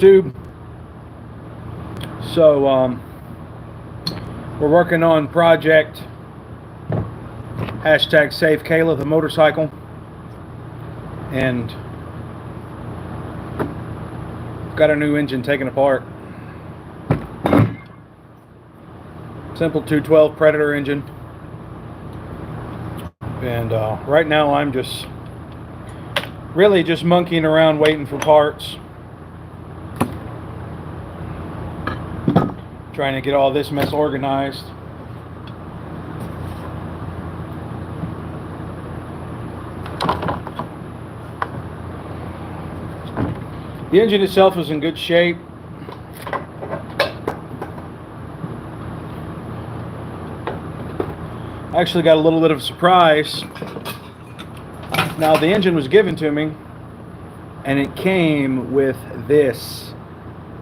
YouTube. So we're working on project hashtag Save Kayla the motorcycle, and got a new engine taken apart. Simple 212 Predator engine, and right now I'm just really just monkeying around waiting for parts, trying to get all this mess organized. The engine itself is in good shape. I actually got a little bit of a surprise. Now, the engine was given to me and it came with this.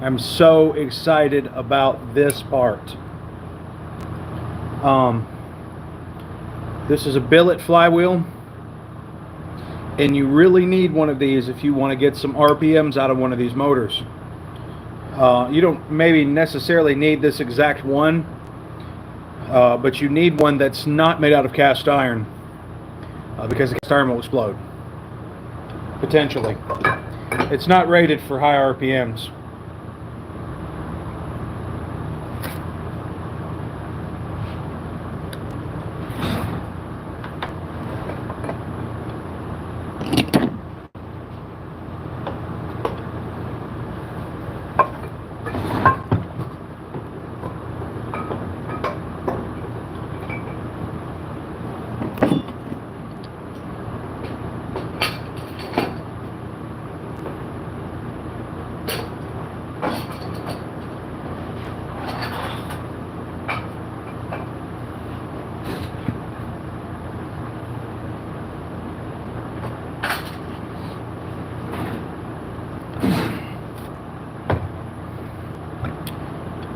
I'm so excited about this part. This is a billet flywheel, and you really need one of these if you want to get some RPMs out of one of these motors. You don't maybe necessarily need this exact one, but you need one that's not made out of cast iron, because the cast iron will explode, potentially. It's not rated for high RPMs.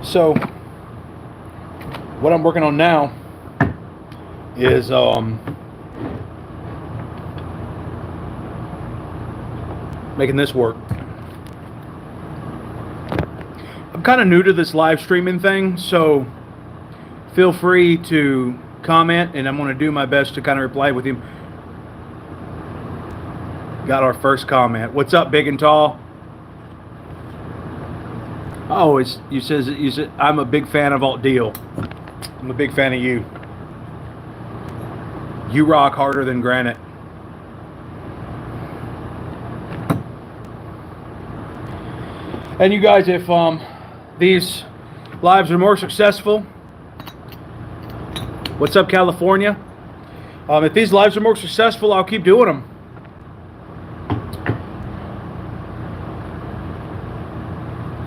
So what I'm working on now is making this work. I'm kind of new to this live streaming thing, so feel free to comment, and I'm going to do my best to kind of reply with you. Got our first comment. What's up, big and tall? Oh, you said I'm a big fan of Alt Deal. I'm a big fan of you. You rock harder than granite. And you guys, if these lives are more successful, what's up, California? If these lives are more successful, I'll keep doing them.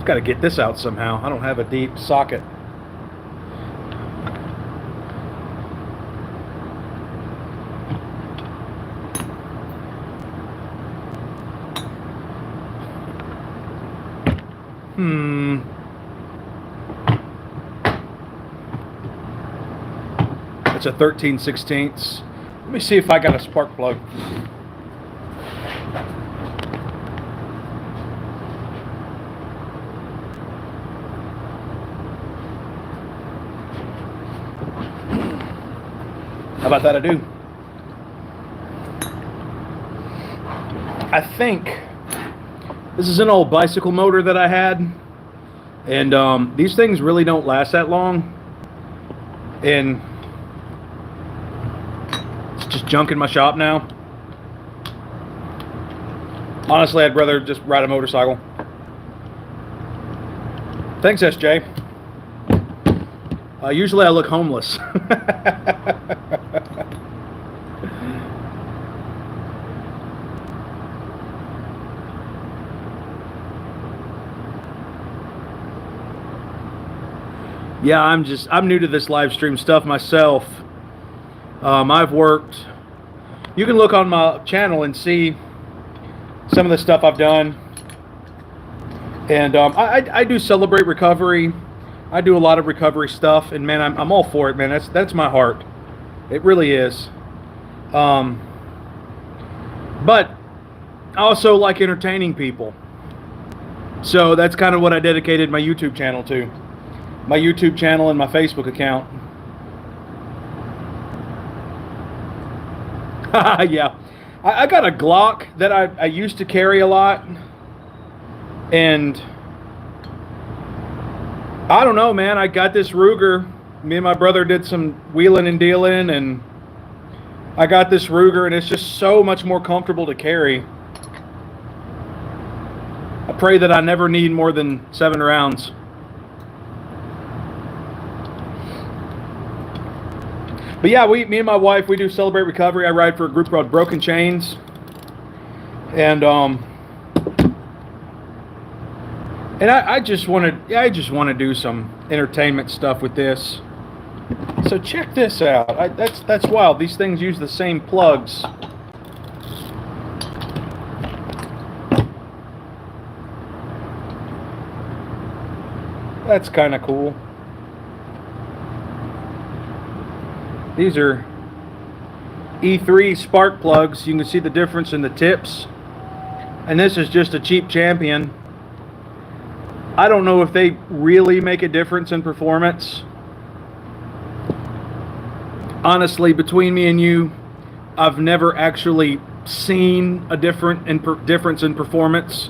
Got to get this out somehow. I don't have a deep socket. It's a 13/16. Let me see if I got a spark plug. How about that? I do. I think this is an old bicycle motor that I had, and these things really don't last that long, and it's just junk in my shop now. Honestly, I'd rather just ride a motorcycle. Thanks, SJ. Usually I look homeless. Yeah, I'm new to this live stream stuff myself. I've worked. You can look on my channel and see some of the stuff I've done. And I do celebrate recovery. I do a lot of recovery stuff, and man, I'm all for it, man. That's my heart. It really is. But I also like entertaining people. So that's kind of what I dedicated my YouTube channel to. My YouTube channel and my Facebook account. Yeah. I got a Glock that I used to carry a lot. And I don't know, man. I got this Ruger. Me and my brother did some wheeling and dealing, and I got this Ruger, and it's just so much more comfortable to carry. I pray that I never need more than 7 rounds. But yeah, me and my wife, we do Celebrate Recovery. I ride for a group called Broken Chains. And I just want to do some entertainment stuff with this. So check this out. That's wild. These things use the same plugs. That's kind of cool. These are E3 spark plugs. You can see the difference in the tips. And this is just a cheap Champion. I don't know if they really make a difference in performance. Honestly, between me and you, I've never actually seen a difference in performance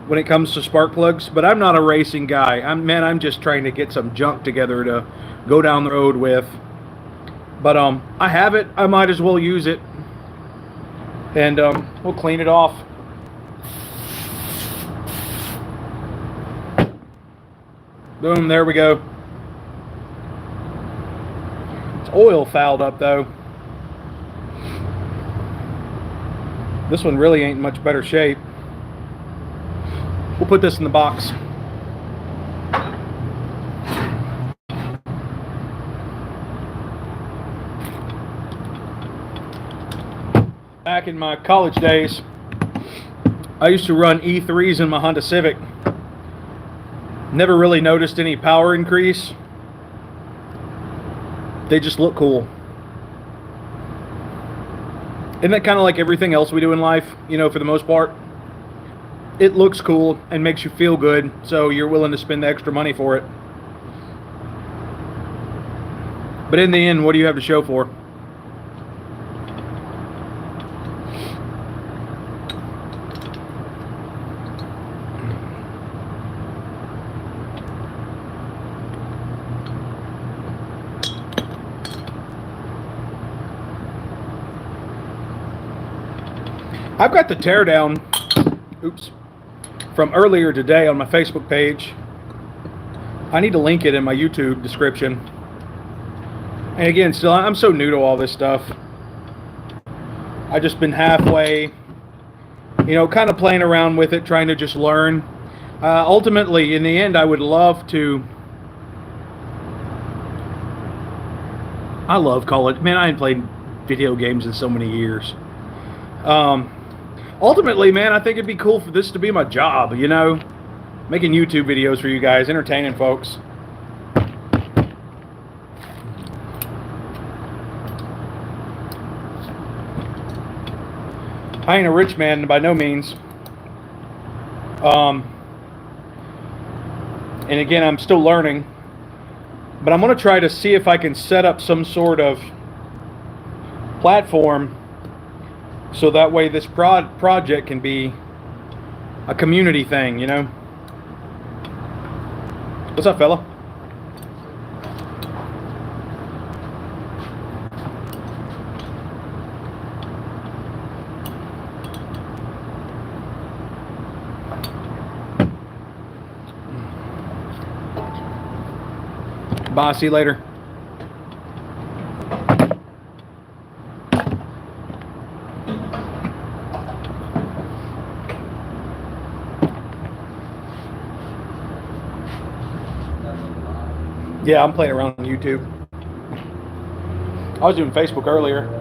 when it comes to spark plugs. But I'm not a racing guy. I'm just trying to get some junk together to go down the road with. But I have it. I might as well use it. And we'll clean it off. Boom, there we go. It's oil fouled up though. This one really ain't in much better shape. We'll put this in the box. Back in my college days, I used to run E3s in my Honda Civic. Never really noticed any power increase. They just look cool. Isn't that kind of like everything else we do in life, you know, for the most part? It looks cool and makes you feel good, so you're willing to spend the extra money for it. But in the end, what do you have to show for? I've got the teardown, from earlier today on my Facebook page. I need to link it in my YouTube description. And again, still, I'm so new to all this stuff. I've just been halfway, you know, kind of playing around with it, trying to just learn. Ultimately, in the end, I would love to. I love college. Man, I ain't played video games in so many years. Ultimately, man, I think it'd be cool for this to be my job, you know? Making YouTube videos for you guys, entertaining folks. I ain't a rich man by no means. And again, I'm still learning. But I'm going to try to see if I can set up some sort of platform so that way this project can be a community thing, you know? What's up, fella? Bye, see you later. Yeah, I'm playing around on YouTube. I was doing Facebook earlier.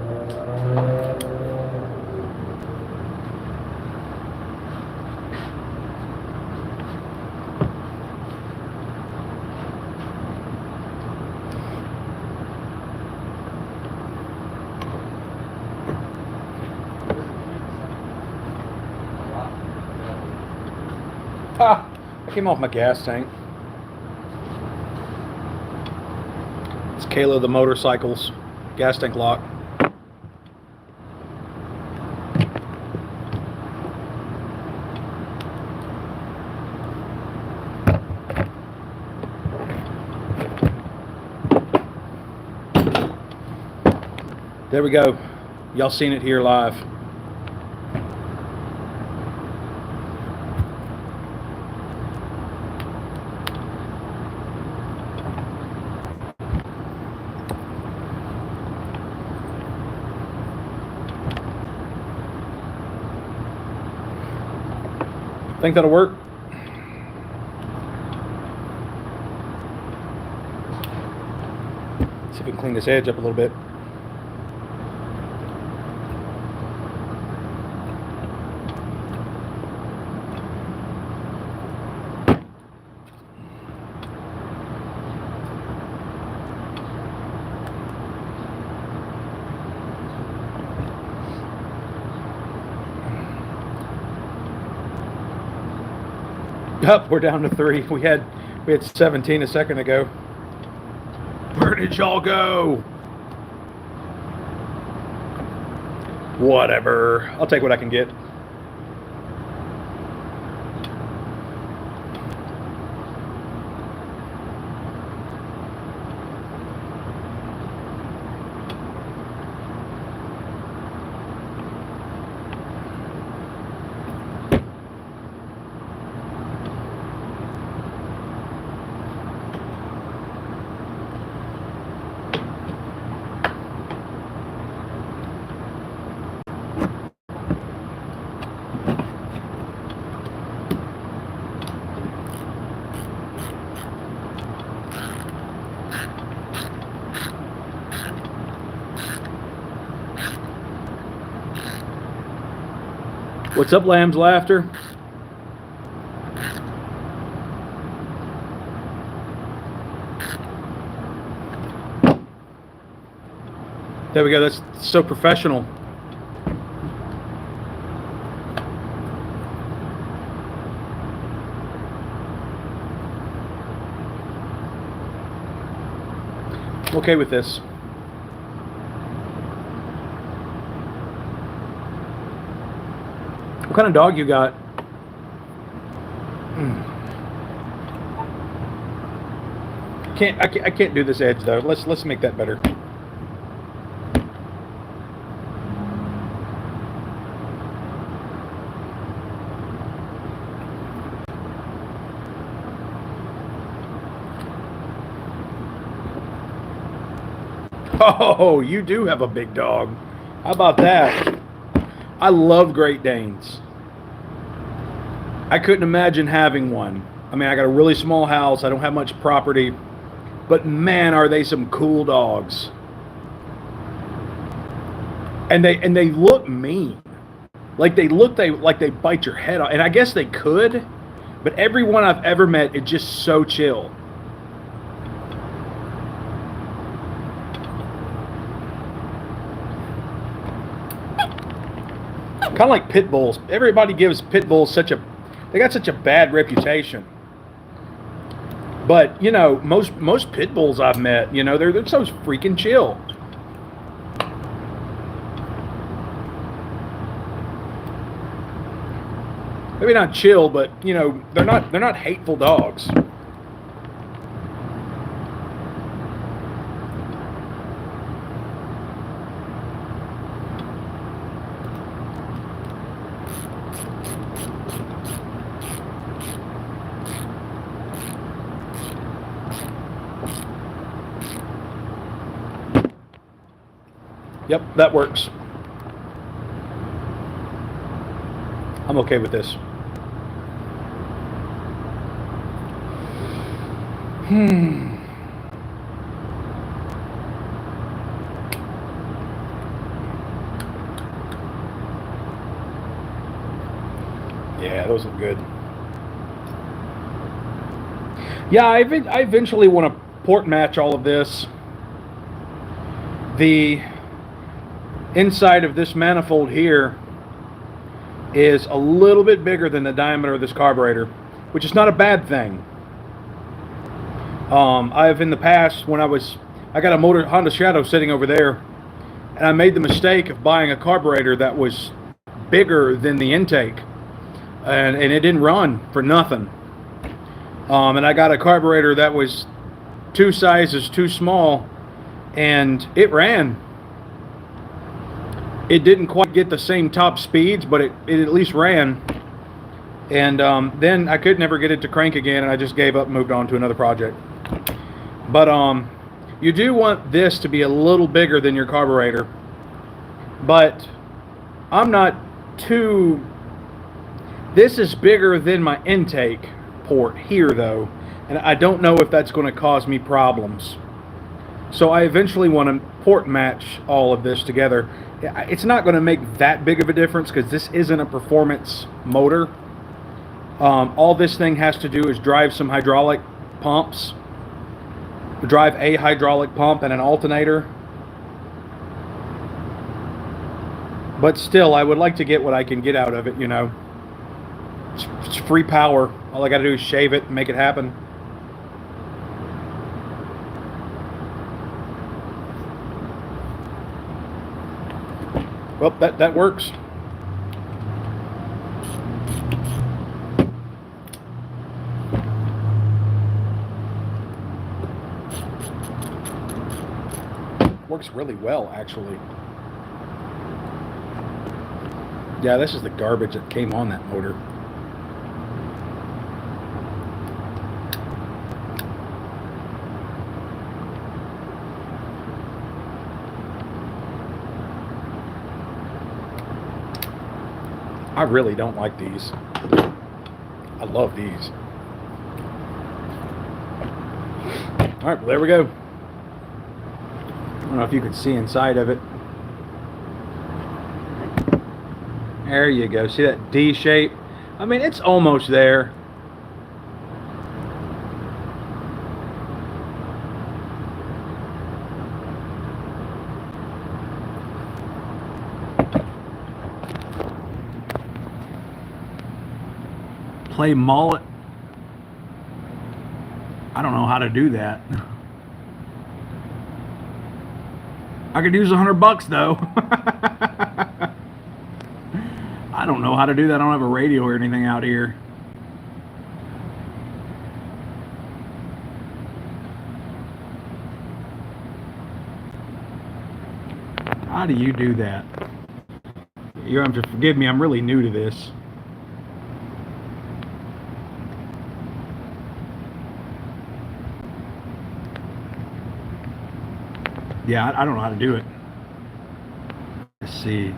came off my gas tank. It's Kayla the Motorcycles gas tank lock. There we go. Y'all seen it here live. Think that'll work? See if we can clean this edge up a little bit. Up, we're down to 3. We had 17 a second ago. Where did y'all go? Whatever. I'll take what I can get. What's up, Lamb's Laughter? There we go. That's so professional. I'm okay with this. What kind of dog you got? I can't do this edge though. Let's make that better. Oh, you do have a big dog. How about that? I love Great Danes. I couldn't imagine having one. I mean, I got a really small house. I don't have much property. But man, are they some cool dogs. And they look mean. Like they bite your head off. And I guess they could, but everyone I've ever met is just so chill. Kind of like pit bulls. Everybody gives pit bulls they got such a bad reputation. But, you know, most pit bulls I've met, you know, they're so freaking chill. Maybe not chill, but, you know, they're not hateful dogs. Yep, that works. I'm okay with this. Yeah, those look good. Yeah, I eventually want to port match all of this. The inside of this manifold here is a little bit bigger than the diameter of this carburetor, which is not a bad thing. I've in the past, when I got a Honda Shadow sitting over there, and I made the mistake of buying a carburetor that was bigger than the intake, and it didn't run for nothing. And I got a carburetor that was 2 sizes too small, and it ran. It didn't quite get the same top speeds, but it at least ran. And then I could never get it to crank again, and I just gave up and moved on to another project. But you do want this to be a little bigger than your carburetor. But I'm not too... This is bigger than my intake port here, though. And I don't know if that's going to cause me problems. So I eventually want to port match all of this together. It's not going to make that big of a difference because this isn't a performance motor. All this thing has to do is drive some hydraulic pumps. Drive a hydraulic pump and an alternator. But still, I would like to get what I can get out of it, you know. It's free power. All I got to do is shave it and make it happen. Well, that works. Works really well, actually. Yeah, this is the garbage that came on that motor. I really don't like these. I love these. All right, well, there we go. I don't know if you can see inside of it. There you go. See that D shape? I mean, it's almost there. Play mullet. I don't know how to do that. I could use $100 though. I don't know how to do that. I don't have a radio or anything out here. How do you do that? You're going to have to forgive me. I'm really new to this. Yeah, I don't know how to do it. Let's see.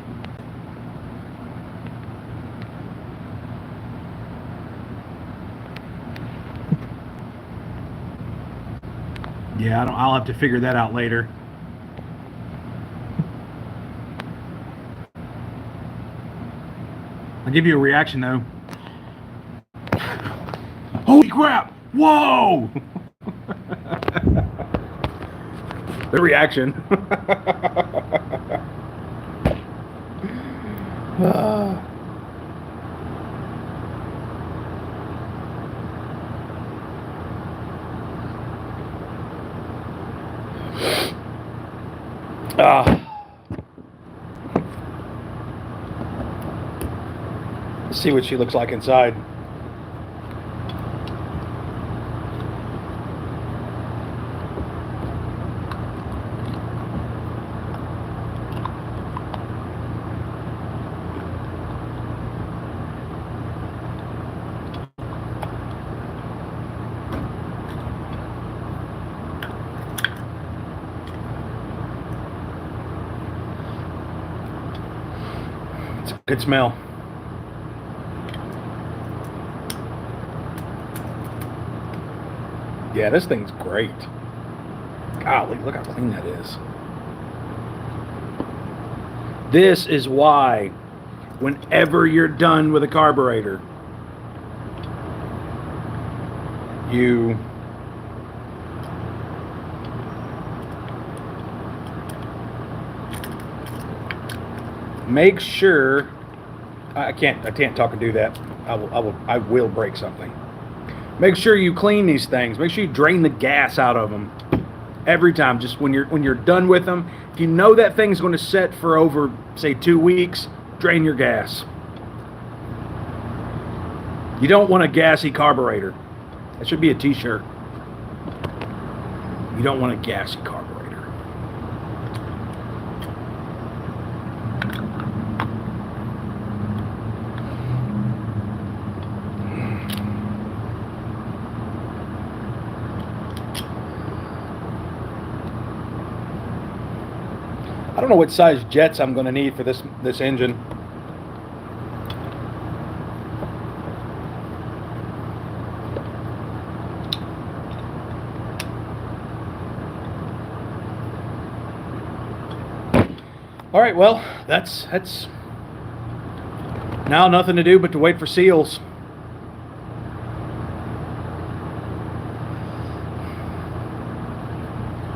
Yeah, I'll have to figure that out later. I'll give you a reaction though. Holy crap! Whoa! The reaction. Let's see what she looks like inside. It's a good smell. Yeah, this thing's great. Golly, look how clean that is. This is why, whenever you're done with a carburetor, you make sure. I can't talk and do that. I will break something. Make sure you clean these things. Make sure you drain the gas out of them every time. Just when you're done with them, if you know that thing's going to set for over, say, 2 weeks, drain your gas. You don't want a gassy carburetor. That should be a t-shirt. You don't want a gassy carburetor. I don't know what size jets I'm going to need for this engine. All right, well, that's now nothing to do but to wait for seals.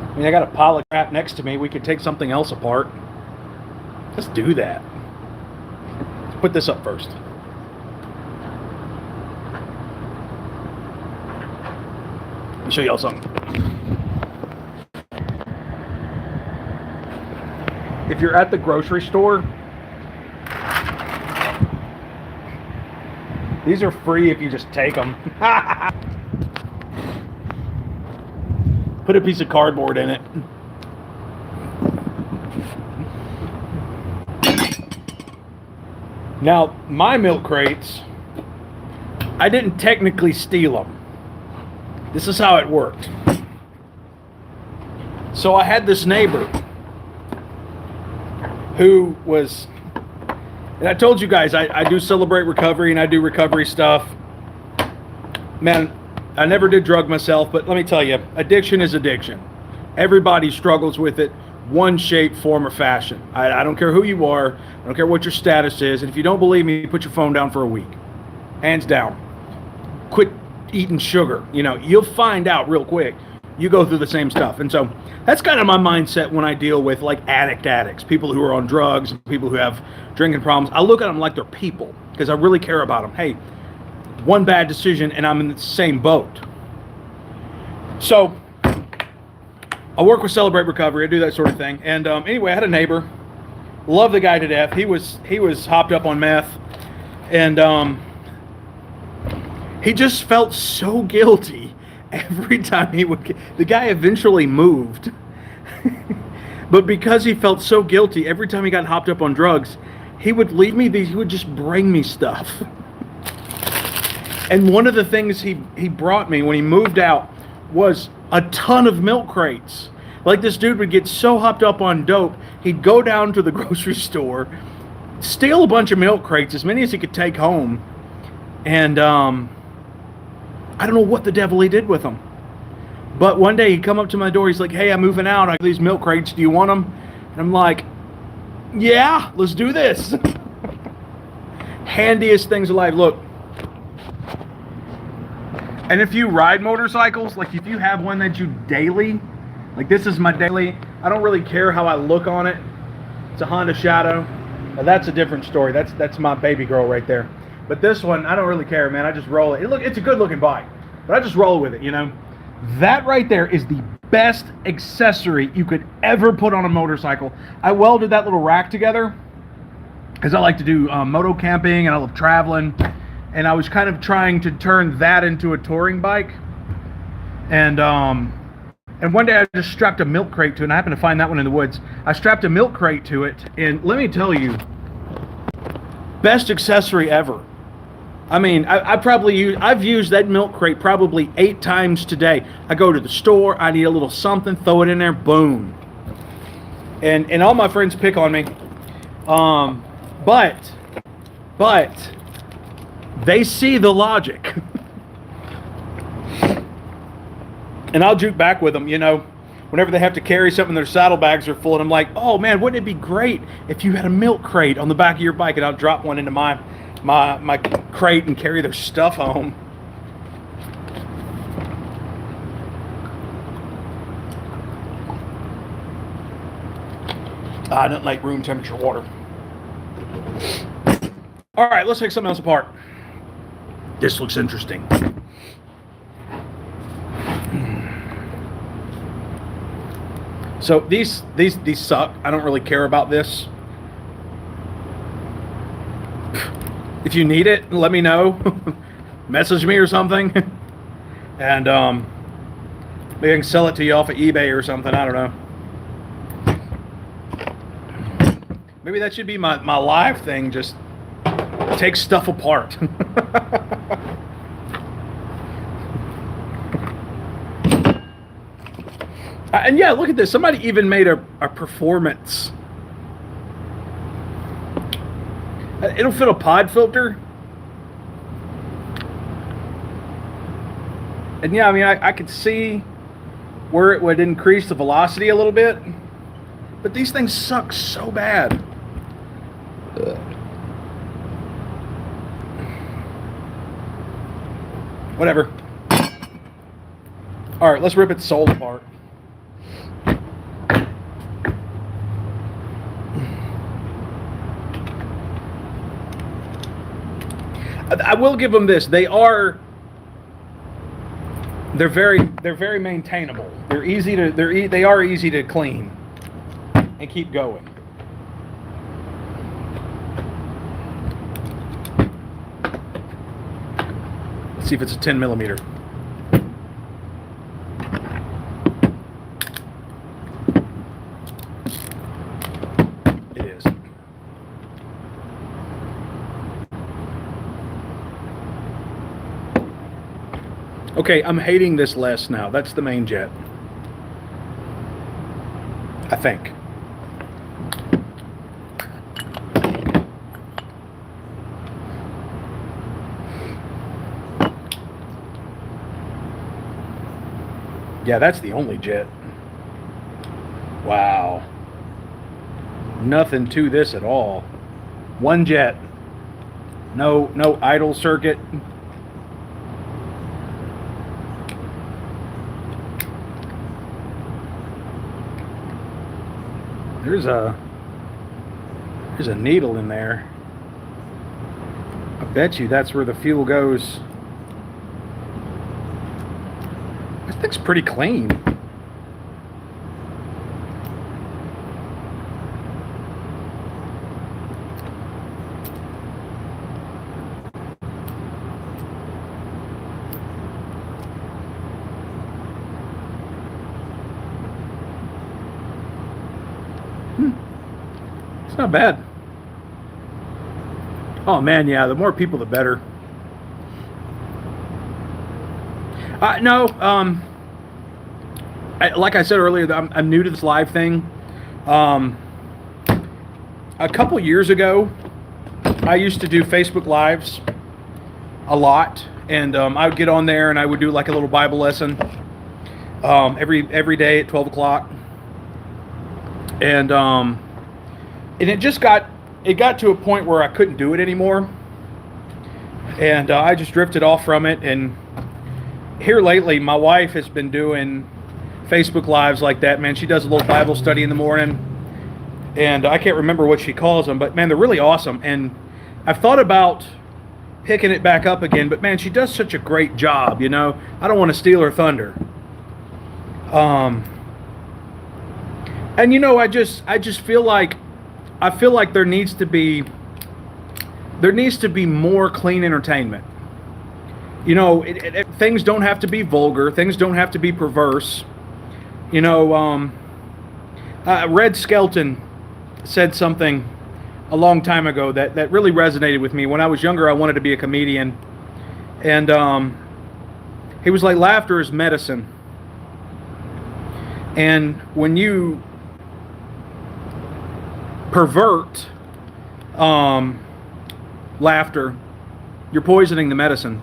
I mean, I got a pile of crap next to me. We could take something else apart. Let's do that. Let's put this up first. Let me show y'all something. If you're at the grocery store, these are free if you just take them. Put a piece of cardboard in it. Now, my milk crates, I didn't technically steal them. This is how it worked. So I had this neighbor who was, and I told you guys, I do Celebrate Recovery and I do recovery stuff. Man, I never did drug myself, but let me tell you, addiction is addiction. Everybody struggles with it, one shape, form, or fashion. I don't care who you are. I don't care what your status is. And if you don't believe me, put your phone down for a week. Hands down. Quit eating sugar. You know, you'll find out real quick. You go through the same stuff. And so that's kind of my mindset when I deal with like addicts, people who are on drugs, people who have drinking problems. I look at them like they're people because I really care about them. Hey, one bad decision and I'm in the same boat. So I work with Celebrate Recovery. I do that sort of thing. And anyway, I had a neighbor. Love the guy to death. He was hopped up on meth, and he just felt so guilty every time he would. The guy eventually moved, but because he felt so guilty every time he got hopped up on drugs, he would leave me these. He would just bring me stuff. And one of the things he brought me when he moved out was a ton of milk crates. Like, this dude would get so hopped up on dope, he'd go down to the grocery store, steal a bunch of milk crates, as many as he could take home, and I don't know what the devil he did with them. But one day he'd come up to my door, he's like, hey, I'm moving out, I got these milk crates, do you want them? And I'm like, yeah, let's do this. Handiest things alive. Look. And if you ride motorcycles, like if you have one that you daily, like this is my daily, I don't really care how I look on it. It's a Honda Shadow. Now that's a different story. That's my baby girl right there. But this one, I don't really care, man. I just roll it. It's a good looking bike, but I just roll with it, you know. That right there is the best accessory you could ever put on a motorcycle. I welded that little rack together because I like to do moto camping and I love traveling. And I was kind of trying to turn that into a touring bike. And one day I just strapped a milk crate to it, and I happened to find that one in the woods. I strapped a milk crate to it, and let me tell you, best accessory ever. I mean, I've used that milk crate probably 8 times today. I go to the store, I need a little something, throw it in there, boom. And all my friends pick on me. But they see the logic. And I'll juke back with them, you know, whenever they have to carry something, their saddlebags are full, and I'm like, oh man, wouldn't it be great if you had a milk crate on the back of your bike? And I'll drop one into my crate and carry their stuff home. I don't like room temperature water. All right, let's take something else apart. This looks interesting. So these suck. I don't really care about this. If you need it, let me know. Message me or something. And maybe I can sell it to you off of eBay or something. I don't know. Maybe that should be my live thing. Just take stuff apart. And yeah, look at this. Somebody even made a performance. It'll fit a pod filter. And yeah, I mean, I could see where it would increase the velocity a little bit. But these things suck so bad. Whatever. All right, let's rip its soul apart. I will give them this. They're very maintainable. They are easy to clean and keep going. Let's see if it's a 10 millimeter. It is. Okay, I'm hating this less now. That's the main jet. I think. Yeah, that's the only jet. Wow. Nothing to this at all. One jet. No idle circuit. There's a needle in there. I bet you that's where the fuel goes. This thing's pretty clean. It's not bad. Oh man, yeah, the more people the better. No, like I said earlier, I'm new to this live thing. A couple years ago, I used to do Facebook Lives a lot, and I would get on there and I would do like a little Bible lesson every day at 12 o'clock. And it got to a point where I couldn't do it anymore, and I just drifted off from it. And here lately, my wife has been doing Facebook Lives like that. Man, she does a little Bible study in the morning, and I can't remember what she calls them, but man, they're really awesome. And I've thought about picking it back up again, but man, she does such a great job. You know, I don't want to steal her thunder. And you know, I just feel like there needs to be more clean entertainment. You know, things don't have to be vulgar. Things don't have to be perverse. You know, Red Skelton said something a long time ago that really resonated with me. When I was younger, I wanted to be a comedian, and he was like, laughter is medicine. And when you pervert laughter, you're poisoning the medicine.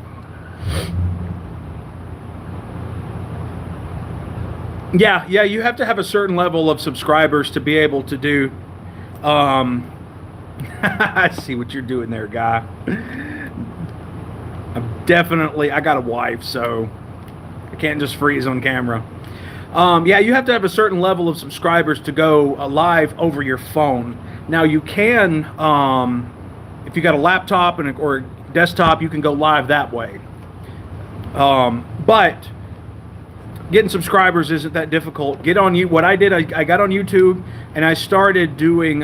Yeah, you have to have a certain level of subscribers to be able to do. I see what you're doing there, guy. I got a wife, so I can't just freeze on camera. Yeah, you have to have a certain level of subscribers to go live over your phone. Now you can, if you got a laptop or a desktop, you can go live that way. But getting subscribers isn't that difficult. Get on you. What I did, I got on YouTube and I started doing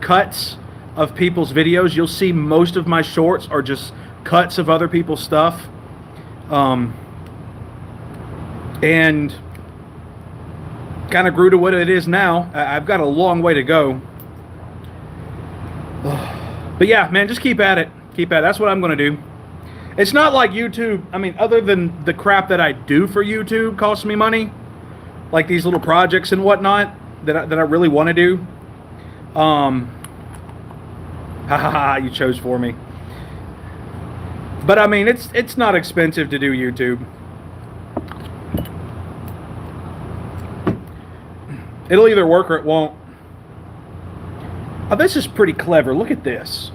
cuts of people's videos. You'll see most of my shorts are just cuts of other people's stuff. And kind of grew to what it is now. I've got a long way to go. But yeah, man, just keep at it. Keep at it. That's what I'm going to do. It's not like YouTube, I mean, other than the crap that I do for YouTube costs me money, like these little projects and whatnot that I really want to do. You chose for me. But I mean, it's not expensive to do YouTube. It'll either work or it won't. Oh, this is pretty clever. Look at this.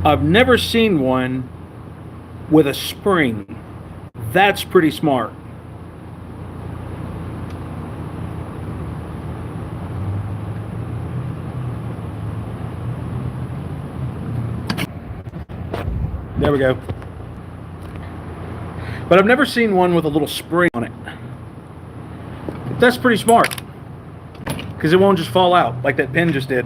I've never seen one with a spring. That's pretty smart. There we go. But I've never seen one with a little spring on it. That's pretty smart, because it won't just fall out like that pen just did.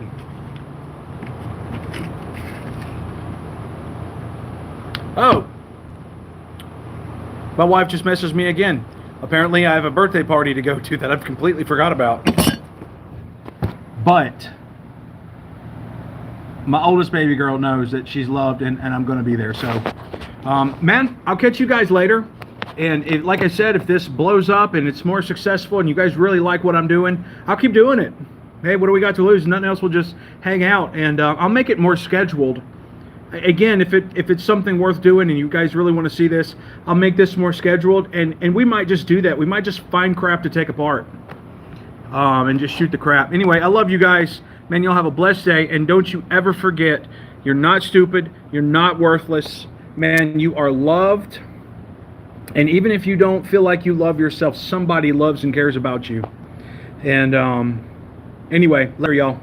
Oh, my wife just messaged me again. Apparently I have a birthday party to go to that I've completely forgot about. But my oldest baby girl knows that she's loved, and I'm going to be there. So, man, I'll catch you guys later. And like I said, if this blows up and it's more successful and you guys really like what I'm doing, I'll keep doing it. Hey, what do we got to lose? Nothing else. We'll just hang out, and I'll make it more scheduled. Again, if it's something worth doing and you guys really want to see this, I'll make this more scheduled, and we might just do that. We might just find crap to take apart and just shoot the crap. Anyway, I love you guys. Man, you'll have a blessed day, and don't you ever forget, you're not stupid. You're not worthless. Man, you are loved. And even if you don't feel like you love yourself, somebody loves and cares about you. And anyway, later, y'all.